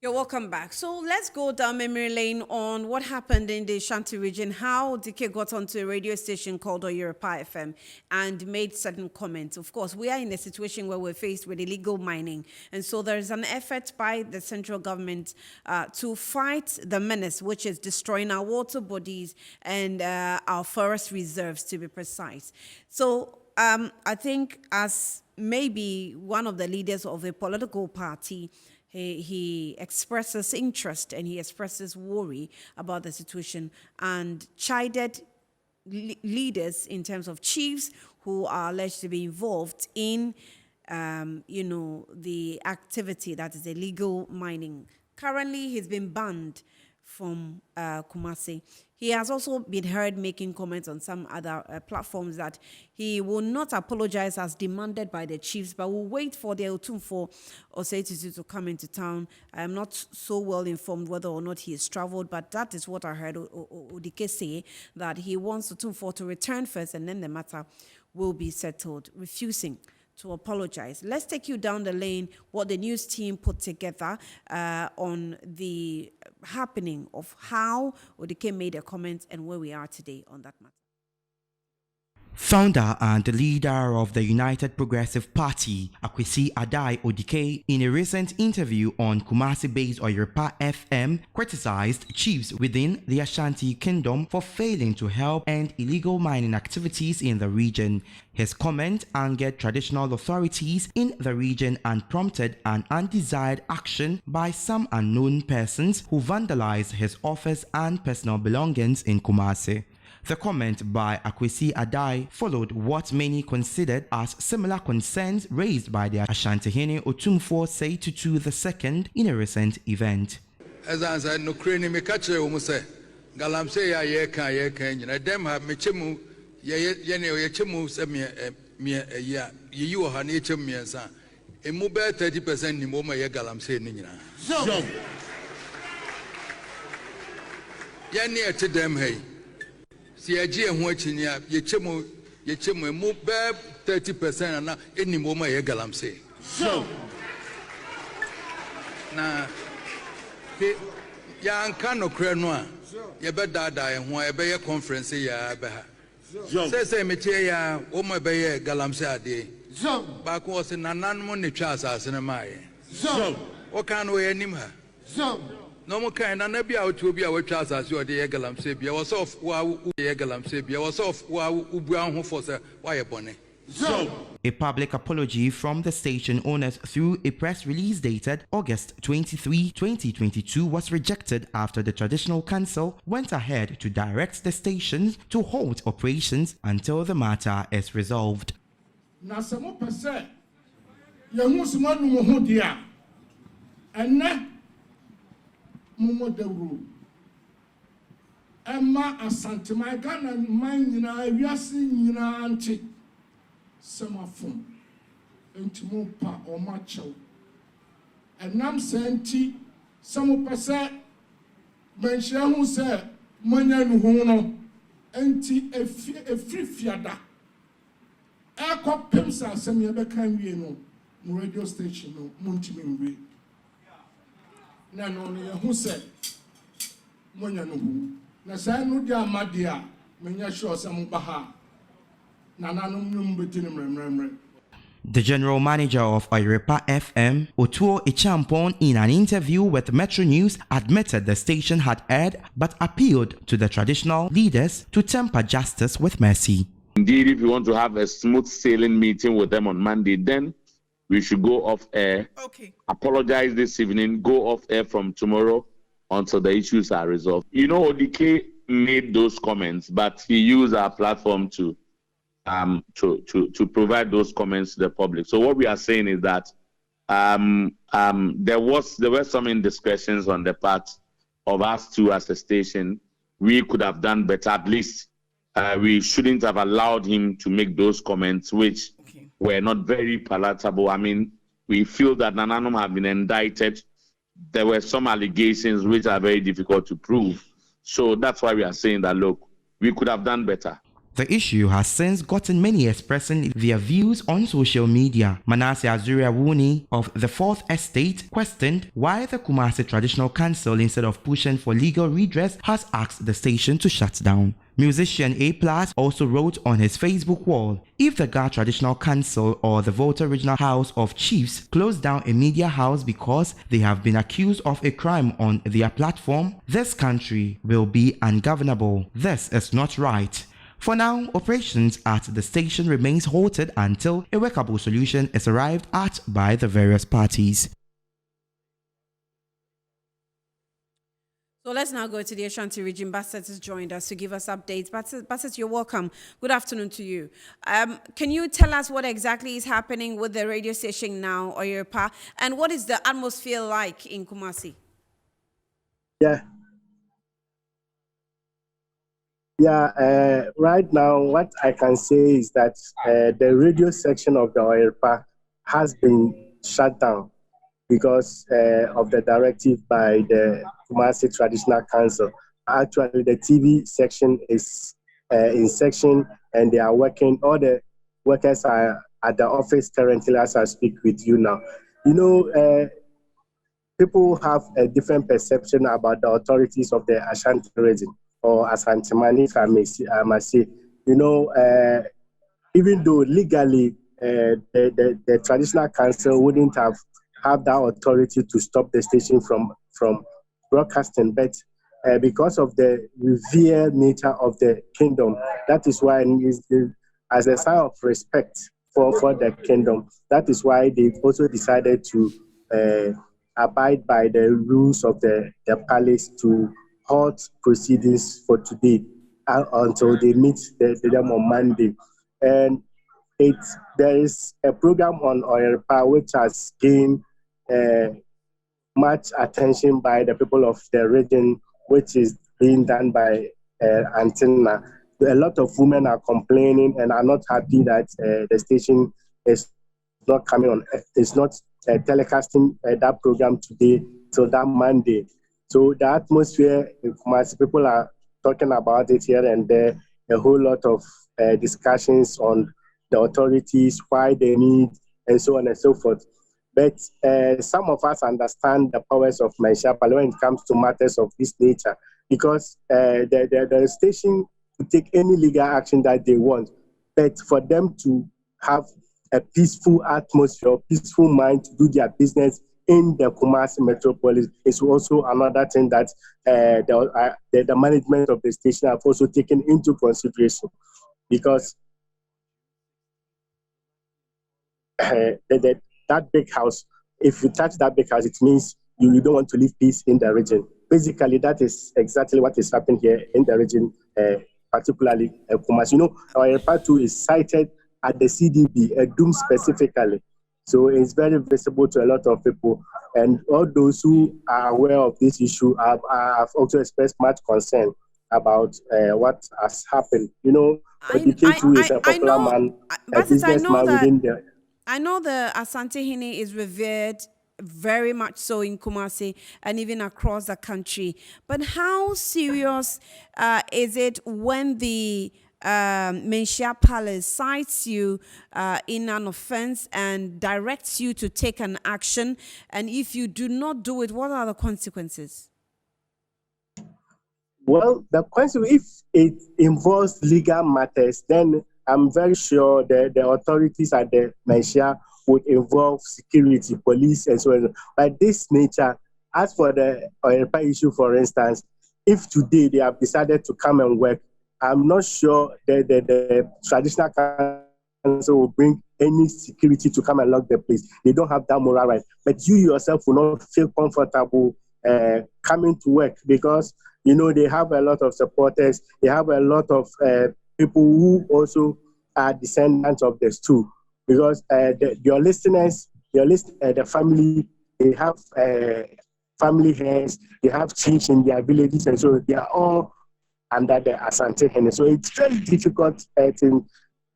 You're welcome back. So let's go down memory lane on what happened in the Ashanti region, how DK got onto a radio station called Oyerepa FM and made certain comments. Of course, we are in a situation where we're faced with illegal mining. And so there is an effort by the central government to fight the menace, which is destroying our water bodies and our forest reserves, to be precise. So I think as maybe one of the leaders of a political party, he expresses interest and he expresses worry about the situation and chided leaders in terms of chiefs who are alleged to be involved in, the activity that is illegal mining. Currently, he's been banned from Kumasi. He has also been heard making comments on some other platforms that he will not apologize as demanded by the chiefs, but will wait for the Otumfo Osei to come into town. I am not so well informed whether or not he has traveled, but that is what I heard Odike say, that he wants Otumfo to return first and then the matter will be settled, refusing to apologize. Let's take you down the lane, what the news team put together on the happening of how Odike made a comment and where we are today on that matter. Founder and leader of the United Progressive Party, Akwesi Adai Odike, in a recent interview on Kumasi-based Oyerepa FM, criticized chiefs within the Ashanti Kingdom for failing to help end illegal mining activities in the region. His comment angered traditional authorities in the region and prompted an undesired action by some unknown persons who vandalized his office and personal belongings in Kumasi. The comment by Akwesi Adai followed what many considered as similar concerns raised by the Ashantihene Otumfo Osei II in a recent event. As I said, no crane me catch say, Galamse ya ye dem have me chemu, ye chemu se me ya, you are ne chem me sa. A mobile 30% ni moma ye Galamse nina. So, ya near to them hey. Si aji ehun achinia ye chemu mu be 30% na eni moma ye Galamse. So na ke ya anka no kre no a ye be dada ehun e be ye conference ya be ha. Say me tie ya o mo be ye Galamse ade. So ba ko se nananom ne twa asase ne maaye. So o kan no ye nim ha. So no more kind of nabi out to be our trousers as you are the Galamse. Be was off wow Galamse. Be was off wow Ubran who for why a bonnet. So a public apology from the station owners through a press release dated August 23, 2022 was rejected after the Traditional Council went ahead to direct the stations to halt operations until the matter is resolved. Mumo de ru Emma asante my Ghana man nyina wiase nyina anti semafon enti mo pa o ma chew enam senti samo pese menhia hu se manya nu hu no enti efri fiada akopem sa asem ye be kan wie no radio station no muntimi mwe na no ne hu se monya no hu na sai no dia madia menya sure se mo baha na nanom nyum betini mremremre. The general manager of Oyerepa FM, Otuo Echampon, in an interview with Metro News, admitted the station had erred but appealed to the traditional leaders to temper justice with mercy. Indeed, if you want to have a smooth sailing meeting with them on Monday, then we should go off air. Okay. Apologize this evening, go off air from tomorrow until the issues are resolved. You know, Odike made those comments, but he used our platform to provide those comments to the public. So what we are saying is that there were some indiscretions on the part of us two as a station. We could have done better. At least we shouldn't have allowed him to make those comments, which were not very palatable. I mean, we feel that Nananom have been indicted. There were some allegations which are very difficult to prove. So that's why we are saying that, look, we could have done better. The issue has since gotten many expressing their views on social media. Manasseh Azuria Wuni of the Fourth Estate questioned why the Kumasi Traditional Council, instead of pushing for legal redress, has asked the station to shut down. Musician A Plus also wrote on his Facebook wall, if the Ga Traditional Council or the Volta Regional House of Chiefs close down a media house because they have been accused of a crime on their platform, this country will be ungovernable. This is not right. For now, operations at the station remains halted until a workable solution is arrived at by the various parties. So let's now go to the Ashanti region. Bassett has joined us to give us updates. Bassett, you're welcome. Good afternoon to you. Can you tell us what exactly is happening with the radio station now, Oyerepa, and what is the atmosphere like in Kumasi? Right now, what I can say is that the radio section of the Oyerepa has been shut down because of the directive by the Kumasi Traditional Council. Actually, the TV section is in section and they are working. All the workers are at the office currently as I speak with you now. You know, people have a different perception about the authorities of the Ashanti region, or Ashanti man, if I must say. You know, even though legally the Traditional Council wouldn't have that authority to stop the station from broadcasting, but because of the revered nature of the kingdom, that is why, as a sign of respect for the kingdom, that is why they also decided to abide by the rules of the palace to halt proceedings for today until they meet them on Monday. And there is a program on Oyerepa which has gained much attention by the people of the region, which is being done by Antenna. A lot of women are complaining and are not happy that the station is not coming on. It's not telecasting that program today till that Monday. So the atmosphere in Kumasi, people are talking about it here and there. A whole lot of discussions on the authorities, why they need, and so on and so forth. But some of us understand the powers of Maishapale when it comes to matters of this nature, because the station to take any legal action that they want, but for them to have a peaceful atmosphere, peaceful mind to do their business in the Kumasi metropolis is also another thing that the management of the station have also taken into consideration, because that big house, if you touch that big house, it means you don't want to leave peace in the region. Basically, that is exactly what is happening here in the region, particularly Kumasi. You know, our part 2 is cited at the CDB, Doom specifically. So it's very visible to a lot of people. And all those who are aware of this issue have also expressed much concern about what has happened. You know, Odike is a popular man, a businessman within the... I know the Asante Hene is revered very much so in Kumasi and even across the country. But how serious is it when the Menshia Palace cites you in an offense and directs you to take an action? And if you do not do it, what are the consequences? Well, the consequence, if it involves legal matters, then I'm very sure the authorities at the Menshia would involve security, police, and so on. By this nature, as for the Oyerepa issue, for instance, if today they have decided to come and work, I'm not sure that the Traditional Council will bring any security to come and lock the place. They don't have that moral right. But you yourself will not feel comfortable coming to work because, you know, they have a lot of supporters. They have a lot of people who also are descendants of the stool. Because your listeners, the family, they have family heads, they have chiefs in their villages, and so they are all under the Asante Hene. So it's very difficult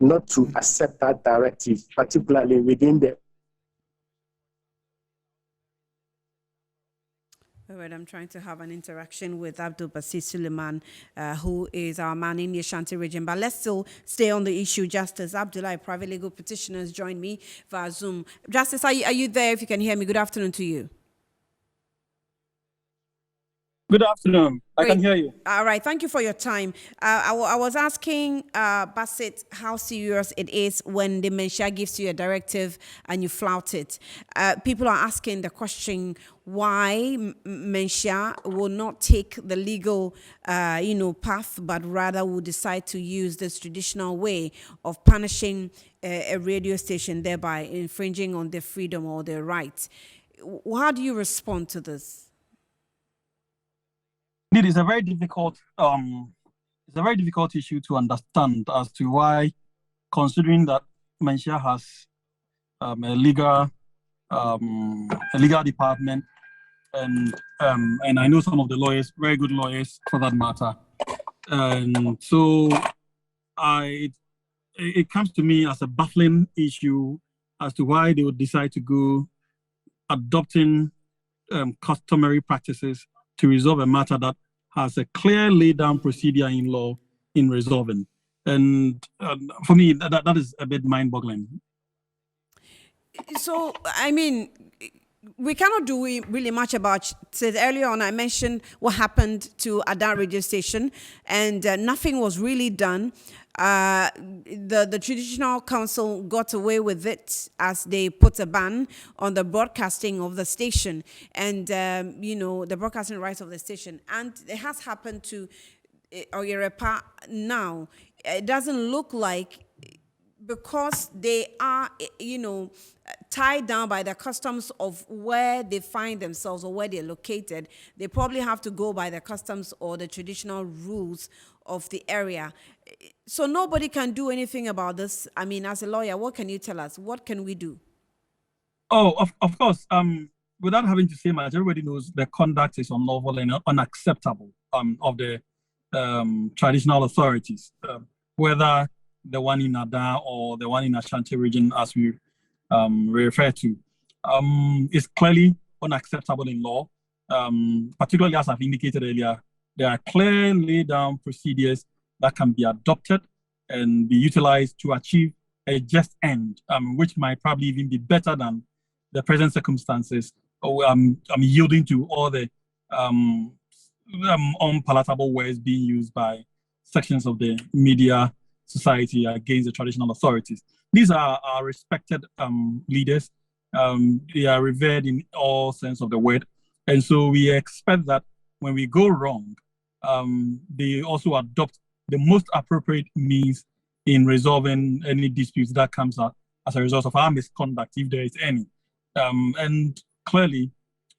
not to accept that directive, particularly within the... All right, I'm trying to have an interaction with Abdul Basit Suleiman, who is our man in the Ashanti region. But let's still stay on the issue. Justice Abdullah, private legal petitioners, join me via Zoom. Justice, are you there? If you can hear me, good afternoon to you. Good afternoon. Great. I can hear you. All right. Thank you for your time. I was asking Basit how serious it is when the Menshia gives you a directive and you flout it. People are asking the question why Menshia will not take the legal, path, but rather will decide to use this traditional way of punishing a radio station, thereby infringing on their freedom or their rights. How do you respond to this? It is a very difficult issue to understand as to why, considering that Menshia has a legal department, and I know some of the lawyers, very good lawyers for that matter, and so it comes to me as a baffling issue as to why they would decide to go adopting customary practices to resolve a matter that has a clear laid down procedure in law in resolving. And for me, that is a bit mind boggling. So, I mean, we cannot do really much about it. Earlier on, I mentioned what happened to Adan radio station, and nothing was really done. The Traditional Council got away with it as they put a ban on the broadcasting of the station and, the broadcasting rights of the station. And it has happened to Oyerepa now. It doesn't look like, because they are, tied down by the customs of where they find themselves or where they're located, they probably have to go by the customs or the traditional rules of the area. So nobody can do anything about this. I mean, as a lawyer, what can you tell us? What can we do? Oh, of course. Without having to say much, everybody knows the conduct is unlawful and unacceptable of the traditional authorities, whether the one in Ada or the one in Ashanti region, as we refer to, is clearly unacceptable in law. Particularly, as I've indicated earlier, there are clear laid down procedures that can be adopted and be utilized to achieve a just end, which might probably even be better than the present circumstances. I'm yielding to all the unpalatable words being used by sections of the media society against the traditional authorities. These are our respected leaders. They are revered in all sense of the word. And so we expect that when we go wrong, they also adopt the most appropriate means in resolving any disputes that comes out as a result of our misconduct, if there is any. And clearly,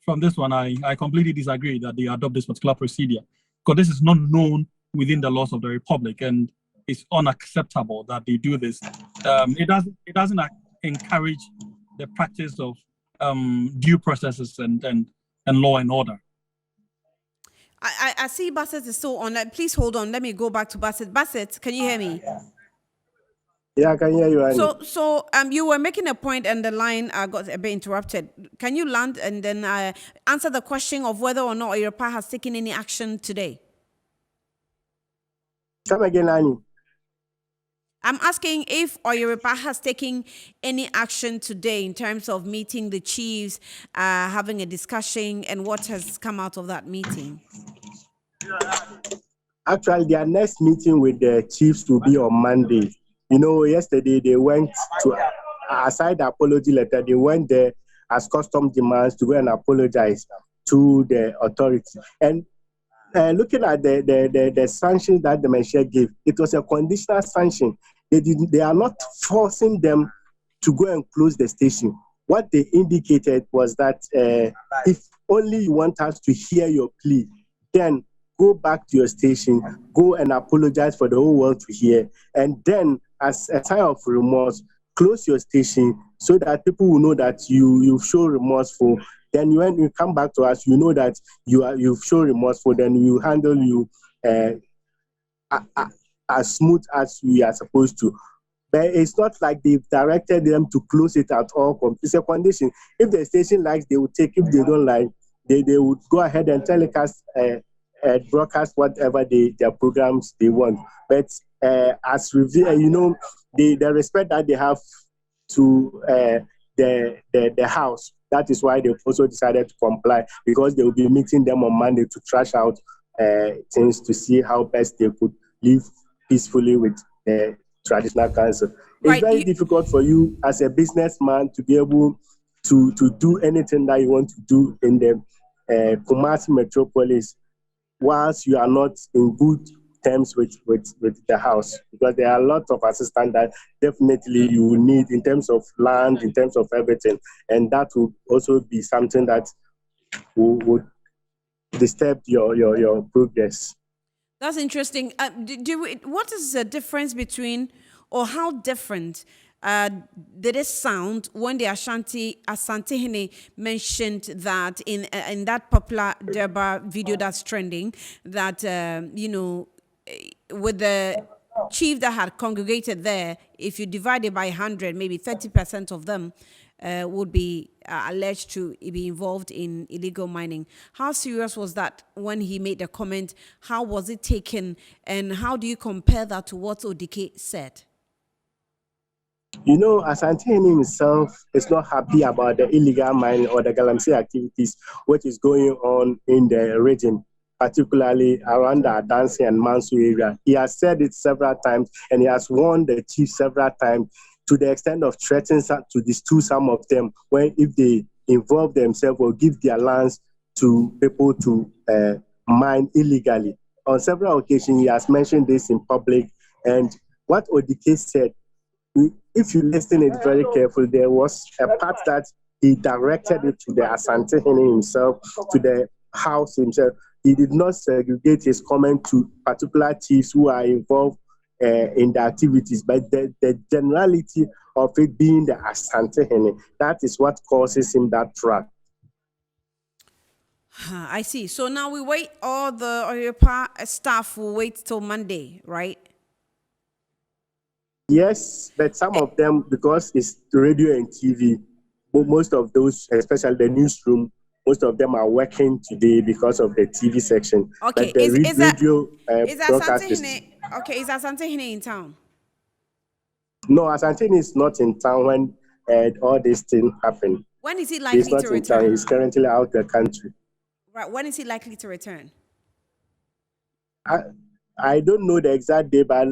from this one, I completely disagree that they adopt this particular procedure, because this is not known within the laws of the Republic, and it's unacceptable that they do this. It doesn't encourage the practice of due processes and law and order. I see Bassett is still on. Please hold on. Let me go back to Bassett. Bassett, can you hear me? Yeah, I can hear you, Annie. So you were making a point and the line got a bit interrupted. Can you land and then answer the question of whether or not Oyerepa has taken any action today? Come again, Annie. I'm asking if Oyerepa has taken any action today in terms of meeting the chiefs, having a discussion, and what has come out of that meeting. Actually, their next meeting with the chiefs will be on Monday. Yesterday they went to, aside the apology letter, they went there as custom demands to go and apologize to the authority. And looking at the sanctions that the Menshia gave, it was a conditional sanction. They are not forcing them to go and close the station. What they indicated was that if only you want us to hear your plea, then go back to your station, go and apologize for the whole world to hear, and then as a sign of remorse, close your station so that people will know that you show remorseful. Then when you come back to us, you know that you've shown remorseful, then we will handle you as smooth as we are supposed to. But it's not like they've directed them to close it at all. It's a condition. If the station likes, they will take. If they don't like, they would go ahead and telecast, broadcast whatever their programs they want. But as the respect that they have to the house, that is why they've also decided to comply, because they will be meeting them on Monday to trash out things to see how best they could live peacefully with the traditional council. It's very difficult for you as a businessman to be able to do anything that you want to do in the Kumasi metropolis whilst you are not in good terms with the house, because there are a lot of assistance that definitely you will need in terms of land, in terms of everything, and that will also be something that would disturb your progress. That's interesting. What is the difference between, or how different did it sound when the Asantehene mentioned that in that popular Durbar video that's trending, that with the chief that had congregated there, if you divide it by 100, maybe 30% of them would be alleged to be involved in illegal mining. How serious was that when he made the comment? How was it taken? And how do you compare that to what Odike said? Asantehene himself is not happy about the illegal mining or the galamsey activities which is going on in the region, particularly around the Adansi and Manso area. He has said it several times, and he has warned the chief several times, to the extent of threatening to distill some of them if they involve themselves or give their lands to people to mine illegally. On several occasions, he has mentioned this in public, and what Odike said, if you listen it very carefully, there was a part that he directed it to the Asantehene himself, to the house himself. He did not segregate his comment to particular chiefs who are involved in the activities, but the generality of it being the Asantehene, that is what causes him that trap. I see. So now we wait, all the Oyerepa staff will wait till Monday, right? Yes, but some of them, because it's radio and TV, most of those, especially the newsroom, most of them are working today because of the TV section. Okay, but is Asantehene in town? No, Asantehene is not in town when all these things happen. When is he likely to return? He's not in town. He's currently out of the country. Right. When is he likely to return? I don't know the exact day, but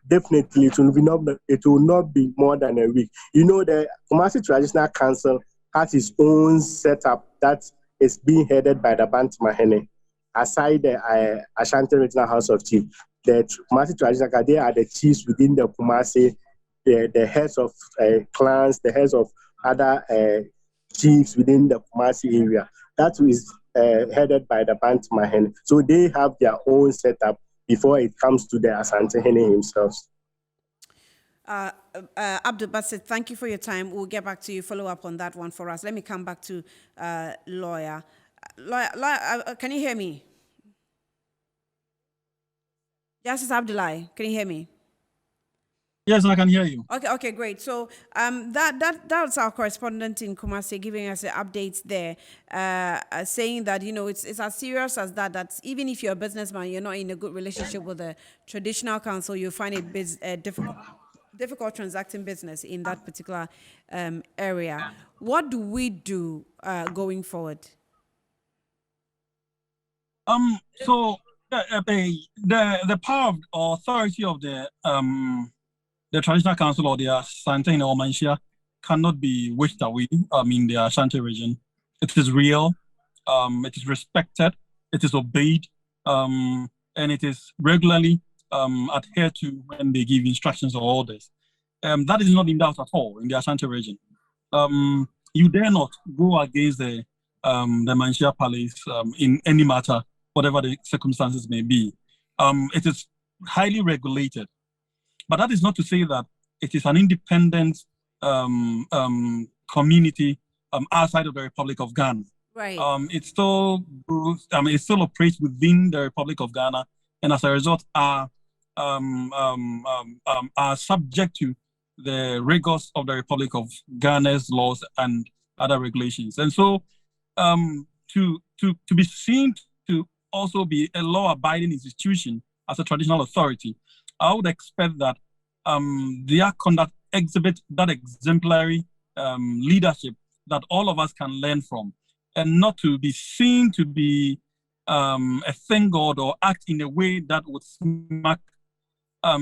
definitely it will not be more than a week. The Kumasi Traditional Council has its own setup that is being headed by the Bantamahene. Aside the Ashanti Regional House of Chiefs, the Kumasi Traditional Council, they are the chiefs within the Kumasi, the heads of clans, the heads of other chiefs within the Kumasi area. That is headed by the Bantamahene. So they have their own setup before it comes to the Asantehene himself. Abdul Basit, thank you for your time. We'll get back to you, follow up on that one for us. Let me come back to lawyer. Lawyer, can you hear me? Justice Abdullahi, can you hear me? Yes, I can hear you. Okay, great. So that's our correspondent in Kumasi giving us the updates there, saying that it's as serious as that even if you're a businessman, you're not in a good relationship with the traditional council, you find it difficult transacting business in that particular area. What do we do going forward? So the power or authority of the traditional council or the Asantehene or Manshia cannot be wished away. In the Ashanti region, it is real, it is respected, it is obeyed, and it is regularly adhered to when they give instructions or orders. That is not in doubt at all in the Ashanti region. You dare not go against the Manshia Palace in any matter, whatever the circumstances may be. It is highly regulated. But that is not to say that it is an independent community outside of the Republic of Ghana. Right. It still operates within the Republic of Ghana, and as a result, are subject to the rigors of the Republic of Ghana's laws and other regulations. And so, to be seen to also be a law-abiding institution as a traditional authority, I would expect that their conduct exhibit that exemplary leadership that all of us can learn from, and not to be seen to be a thing god or act in a way that would smack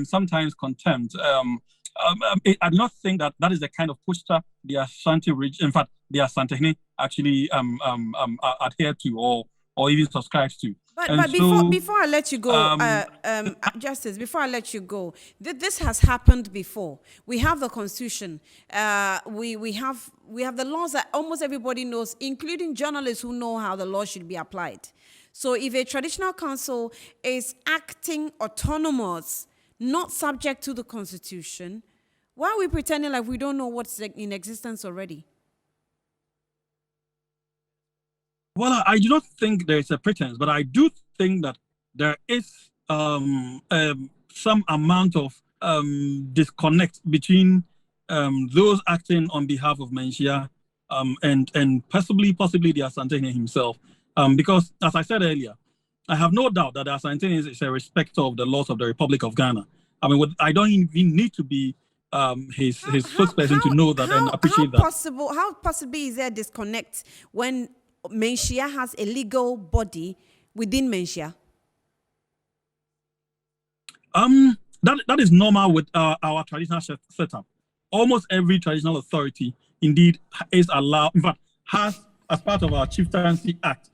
sometimes contempt. I do not think that that is the kind of posture the Ashanti region, in fact, the Asantehene actually adhere to or even subscribes to. But before I let you go, Justice, before I let you go, this has happened before. We have the Constitution. We have the laws that almost everybody knows, including journalists who know how the law should be applied. So if a traditional council is acting autonomous, not subject to the Constitution, why are we pretending like we don't know what's in existence already? Well, I do not think there is a pretense, but I do think that there is some amount of disconnect between those acting on behalf of Menchia and possibly the Asantehene himself. Because, as I said earlier, I have no doubt that the Asantehene is a respecter of the laws of the Republic of Ghana. I mean, I don't even need to be his spokesperson to know that and appreciate that. How possibly is there a disconnect when Menchia has a legal body within Menchia? That is normal with our traditional setup. Almost every traditional authority, indeed, is allowed. In fact, has as part of our Chieftaincy Act,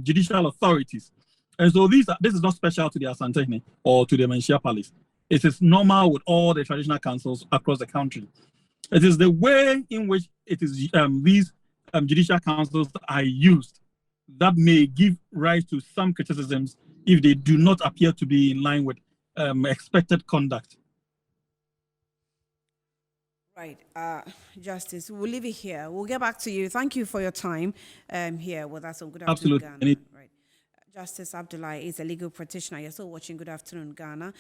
judicial authorities, and so this is not special to the Asantehene or to the Menchia Palace. It is normal with all the traditional councils across the country. It is the way in which it is these judicial councils are used that may give rise to some criticisms if they do not appear to be in line with expected conduct. Right, Justice, we'll leave it here. We'll get back to you. Thank you for your time here with us on Good Afternoon Ghana. Right. Justice Abdullahi is a legal practitioner. You're still watching Good Afternoon Ghana.